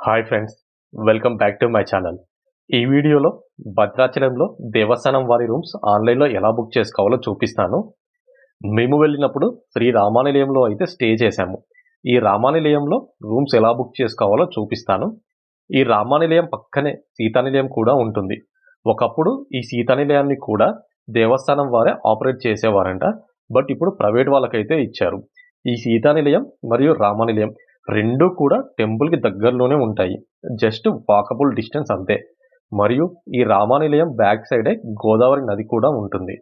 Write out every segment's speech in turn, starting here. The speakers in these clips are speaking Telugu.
Hi friends, welcome back to my channel. ఈ వీడియోలో భద్రాచలంలో దేవస్థానం వారి రూమ్స్ ఆన్లైన్లో ఎలా బుక్ చేసుకోవాలో చూపిస్తాను. మేము వెళ్ళినప్పుడు శ్రీ రామానిలయంలో అయితే స్టే చేశాము. ఈ రామానిలయంలో రూమ్స్ ఎలా బుక్ చేసుకోవాలో చూపిస్తాను. ఈ రామానిలయం పక్కనే సీతానిలయం కూడా ఉంటుంది. ఒకప్పుడు ఈ సీతానిలయాన్ని కూడా దేవస్థానం వారే ఆపరేట్ చేసేవారంట. బట్ ఇప్పుడు ప్రైవేట్ వాళ్ళకైతే ఇచ్చారు. ఈ సీతానిలయం మరియు రామానిలయం రెండూ కూడా టెంపుల్కి దగ్గరలోనే ఉంటాయి. జస్ట్ వాకబుల్ డిస్టెన్స్ అంతే. మరియు ఈ రామానిలయం బ్యాక్ సైడే గోదావరి నది కూడా ఉంటుంది.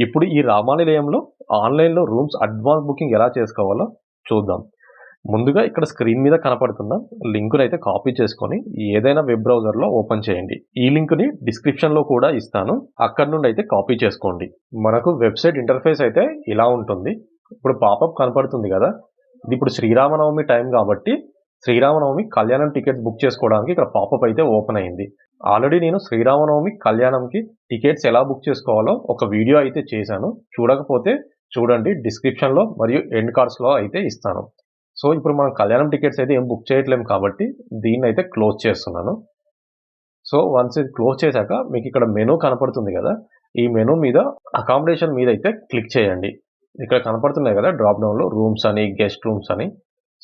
ఇప్పుడు ఈ రామానిలయంలో ఆన్లైన్లో రూమ్స్ అడ్వాన్స్ బుకింగ్ ఎలా చేసుకోవాలో చూద్దాం. ముందుగా ఇక్కడ స్క్రీన్ మీద కనపడుతున్న లింకును అయితే కాపీ చేసుకొని ఏదైనా వెబ్ బ్రౌజర్లో ఓపెన్ చేయండి. ఈ లింక్ని డిస్క్రిప్షన్లో కూడా ఇస్తాను, అక్కడ నుండి అయితే కాపీ చేసుకోండి. మనకు వెబ్సైట్ ఇంటర్ఫేస్ అయితే ఇలా ఉంటుంది. ఇప్పుడు పాపప్ కనపడుతుంది కదా, ఇది ఇప్పుడు శ్రీరామనవమి టైం కాబట్టి శ్రీరామనవమి కళ్యాణం టికెట్స్ బుక్ చేసుకోవడానికి ఇక్కడ పాపప్ అయితే ఓపెన్ అయింది. ఆల్రెడీ నేను శ్రీరామనవమి కళ్యాణంకి టికెట్స్ ఎలా బుక్ చేసుకోవాలో ఒక వీడియో అయితే చేశాను. చూడకపోతే చూడండి, డిస్క్రిప్షన్లో మరియు ఎండ్ కార్డ్స్లో అయితే ఇస్తాను. సో ఇప్పుడు మనం కళ్యాణం టికెట్స్ అయితే ఏం బుక్ చేయట్లేము కాబట్టి దీన్ని అయితే క్లోజ్ చేస్తున్నాను. సో వన్స్ ఇది క్లోజ్ చేశాక మీకు ఇక్కడ మెనూ కనపడుతుంది కదా, ఈ మెనూ మీద అకామిడేషన్ మీద అయితే క్లిక్ చేయండి. ఇక్కడ కనపడుతున్నాయి కదా డ్రాప్ డౌన్లో రూమ్స్ అని, గెస్ట్ రూమ్స్ అని.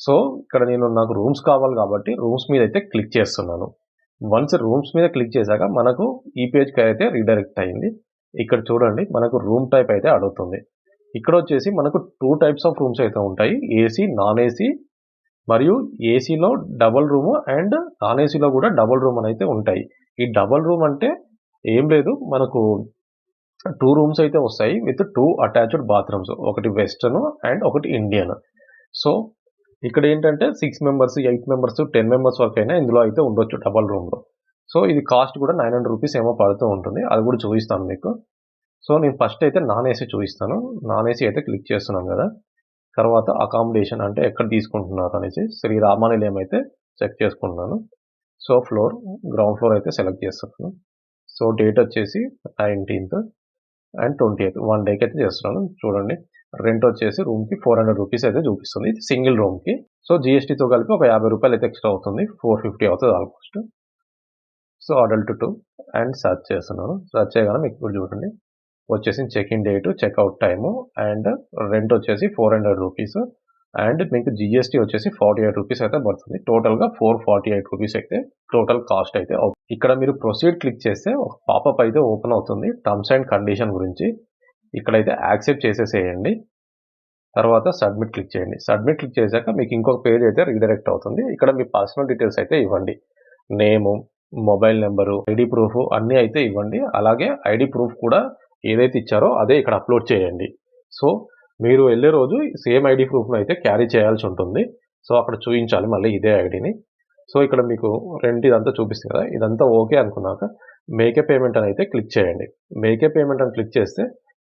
సో ఇక్కడ నాకు రూమ్స్ కావాలి కాబట్టి రూమ్స్ మీద అయితే క్లిక్ చేస్తున్నాను. వన్స్ రూమ్స్ మీద క్లిక్ చేశాక మనకు ఈ పేజ్కి అయితే రీడైరెక్ట్ అయింది. ఇక్కడ చూడండి, మనకు రూమ్ టైప్ అయితే అడుగుతుంది. ఇక్కడ వచ్చేసి మనకు 2 టైప్స్ ఆఫ్ రూమ్స్ అయితే ఉంటాయి, ఏసీ, నాన్ ఏసీ. మరియు ఏసీలో డబుల్ రూము అండ్ నాన్ ఏసీలో కూడా డబుల్ రూమ్ అని అయితే ఉంటాయి. ఈ డబుల్ రూమ్ అంటే ఏం లేదు, మనకు 2 రూమ్స్ అయితే వస్తాయి విత్ 2 అటాచ్డ్ బాత్రూమ్స్, ఒకటి వెస్టర్న్ అండ్ ఒకటి ఇండియన్. సో ఇక్కడ ఏంటంటే 6 మెంబర్స్, 8 మెంబర్స్, 10 మెంబర్స్ వరకు అయినా ఇందులో అయితే ఉండొచ్చు డబల్ రూమ్లో. సో ఇది కాస్ట్ కూడా 900 రూపీస్ ఏమో పడుతూ ఉంటుంది, అది కూడా చూపిస్తాను మీకు. సో నేను ఫస్ట్ అయితే నాన్ ఏసీ చూపిస్తాను. నాన్ ఏసీ అయితే క్లిక్ చేస్తున్నాను కదా, తర్వాత అకామిడేషన్ అంటే ఎక్కడ తీసుకుంటున్నారు అనేసి శ్రీ రామానిలయం అయితే చెక్ చేసుకుంటున్నాను. సో గ్రౌండ్ ఫ్లోర్ అయితే సెలెక్ట్ చేస్తున్నాను. సో డేట్ వచ్చేసి 19th అండ్ 20th, 1 డేకి అయితే చేస్తున్నాను. చూడండి, రెంట్ వచ్చేసి రూమ్కి 400 రూపీస్ అయితే చూపిస్తుంది, సింగిల్ రూమ్కి. సో జిఎస్టీతో కలిపి ఒక 50 రూపాయలు అయితే ఎక్స్ట్రా అవుతుంది, 450 అవుతుంది almost. So adult 2 and search చేస్తున్నాను. సర్చ్ చేయగానే మీకు ఇప్పుడు చూడండి వచ్చేసి check in date, checkout time and rent వచ్చేసి 400 రూపీస్ అండ్ మీకు జిఎస్టీ వచ్చేసి 48 రూపీస్ అయితే పడుతుంది. టోటల్గా 448 రూపీస్ అయితే టోటల్ కాస్ట్ అయితే అవుతుంది. ఇక్కడ మీరు ప్రొసీడ్ క్లిక్ చేస్తే ఒక పాపప్ అయితే ఓపెన్ అవుతుంది టర్మ్స్ అండ్ కండిషన్ గురించి. ఇక్కడైతే యాక్సెప్ట్ చేసేసేయండి. తర్వాత సబ్మిట్ క్లిక్ చేయండి. సబ్మిట్ క్లిక్ చేశాక మీకు ఇంకొక పేజ్ అయితే రీడైరెక్ట్ అవుతుంది. ఇక్కడ మీ పర్సనల్ డీటెయిల్స్ అయితే ఇవ్వండి, నేము, మొబైల్ నెంబరు, ఐడి ప్రూఫ్ అన్నీ అయితే ఇవ్వండి. అలాగే ఐడి ప్రూఫ్ కూడా ఏదైతే ఇచ్చారో అదే ఇక్కడ అప్లోడ్ చేయండి. సో మీరు వెళ్ళే రోజు సేమ్ ఐడి ప్రూఫ్ను అయితే క్యారీ చేయాల్సి ఉంటుంది. సో అక్కడ చూపించాలి మళ్ళీ ఇదే ఐడిని. సో ఇక్కడ మీకు రెంట్ ఇదంతా చూపిస్తుంది కదా, ఇదంతా ఓకే అనుకున్నాక మేకే పేమెంట్ అని అయితే క్లిక్ చేయండి. మేకే పేమెంట్ అని క్లిక్ చేస్తే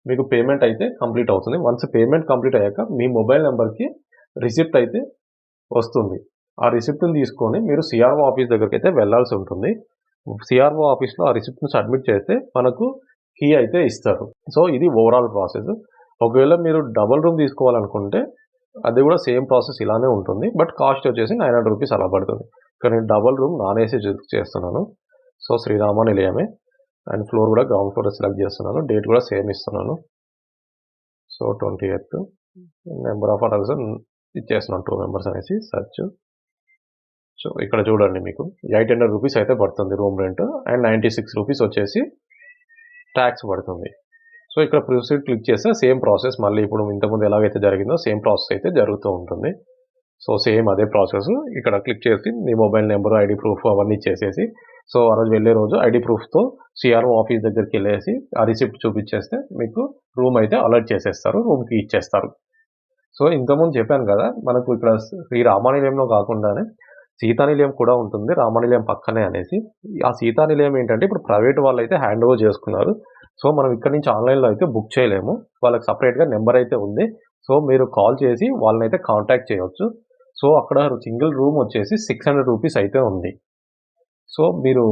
మీకు పేమెంట్ అయితే కంప్లీట్ అవుతుంది. వన్స్ పేమెంట్ కంప్లీట్ అయ్యాక మీ మొబైల్ నెంబర్కి రిసిప్ట్ అయితే వస్తుంది. ఆ రిసిప్ట్ని తీసుకొని మీరు సిఆర్ఓ ఆఫీస్ దగ్గరికి అయితే వెళ్ళాల్సి ఉంటుంది. సిఆర్ఓ ఆఫీస్లో ఆ రిసిప్ట్ని సబ్మిట్ చేస్తే మనకు కీ అయితే ఇస్తారు. సో ఇది ఓవరాల్ ప్రాసెస్. ఒకవేళ మీరు డబుల్ రూమ్ తీసుకోవాలనుకుంటే అది కూడా సేమ్ ప్రాసెస్ ఇలానే ఉంటుంది, బట్ కాస్ట్ వచ్చేసి 900 రూపీస్ అలా పడుతుంది. ఇక్కడ నేను డబుల్ రూమ్ నాన్ ఏసీ చేస్తున్నాను. సో శ్రీరామనిలయమే అండ్ ఫ్లోర్ కూడా గ్రౌండ్ ఫ్లోర్ సెలెక్ట్ చేస్తున్నాను. డేట్ కూడా సేమ్ ఇస్తున్నాను. సో 20th, నెంబర్ ఆఫ్ అటల్స్ ఇచ్చేస్తున్నాను 2 మెంబర్స్ అనేసి సర్చ్. సో ఇక్కడ చూడండి మీకు 800 రూపీస్ అయితే పడుతుంది రూమ్ రెంట్ అండ్ 96 రూపీస్ వచ్చేసి ట్యాక్స్ పడుతుంది. సో ఇక్కడ ప్రొసీడ్ క్లిక్ చేస్తే సేమ్ ప్రాసెస్ మళ్ళీ ఇప్పుడు ఇంతకుముందు ఎలాగైతే జరిగిందో సేమ్ ప్రాసెస్ అయితే జరుగుతూ ఉంటుంది. సో సేమ్ అదే ప్రాసెస్. ఇక్కడ క్లిక్ చేసి మీ మొబైల్ నెంబరు, ఐడి ప్రూఫ్ అవన్నీ ఇచ్చేసేసి, సో ఆ రోజు వెళ్ళే రోజు ఐడి ప్రూఫ్తో సిఆర్ఓ ఆఫీస్ దగ్గరికి వెళ్ళేసి ఆ రిసిప్ట్ చూపించేస్తే మీకు రూమ్ అయితే అలర్ట్ చేసేస్తారు, రూమ్కి ఇచ్చేస్తారు. సో ఇంతకుముందు చెప్పాను కదా, మనకు ఇక్కడ శ్రీ రామానిలయంలో కాకుండానే సీతానిలయం కూడా ఉంటుంది రామానిలయం పక్కనే అనేసి. ఆ సీతానిలయం ఏంటంటే ఇప్పుడు ప్రైవేట్ వాళ్ళు అయితే హ్యాండ్ ఓవర్ చేసుకున్నారు. సో మనం ఇక్కడ నుంచి ఆన్లైన్లో అయితే బుక్ చేయలేము, వాళ్ళకి సపరేట్గా నెంబర్ అయితే ఉంది. సో మీరు కాల్ చేసి వాళ్ళని అయితే కాంటాక్ట్ చేయవచ్చు. సో అక్కడ సింగిల్ రూమ్ వచ్చేసి 600 రూపీస్ అయితే ఉంది. సో మీరు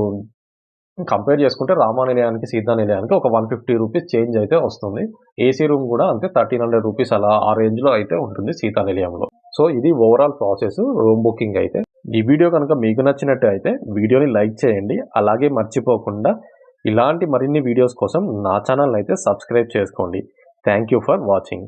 కంపేర్ చేసుకుంటే రామానిలయానికి సీతానిలయానికి ఒక 150 రూపీస్ చేంజ్ అయితే వస్తుంది. ఏసీ రూమ్ కూడా అంతే 1300 రూపీస్ అలా ఆ రేంజ్లో అయితే ఉంటుంది సీతానిలయంలో. సో ఇది ఓవరాల్ ప్రాసెస్ రూమ్ బుకింగ్ అయితే. ఈ వీడియో కనుక మీకు నచ్చినట్టు అయితే వీడియోని లైక్ చేయండి. అలాగే మర్చిపోకుండా ఇలాంటి మరిన్ని వీడియోస్ కోసం నా ఛానల్ అయితే సబ్స్క్రైబ్ చేసుకోండి. Thank you for watching.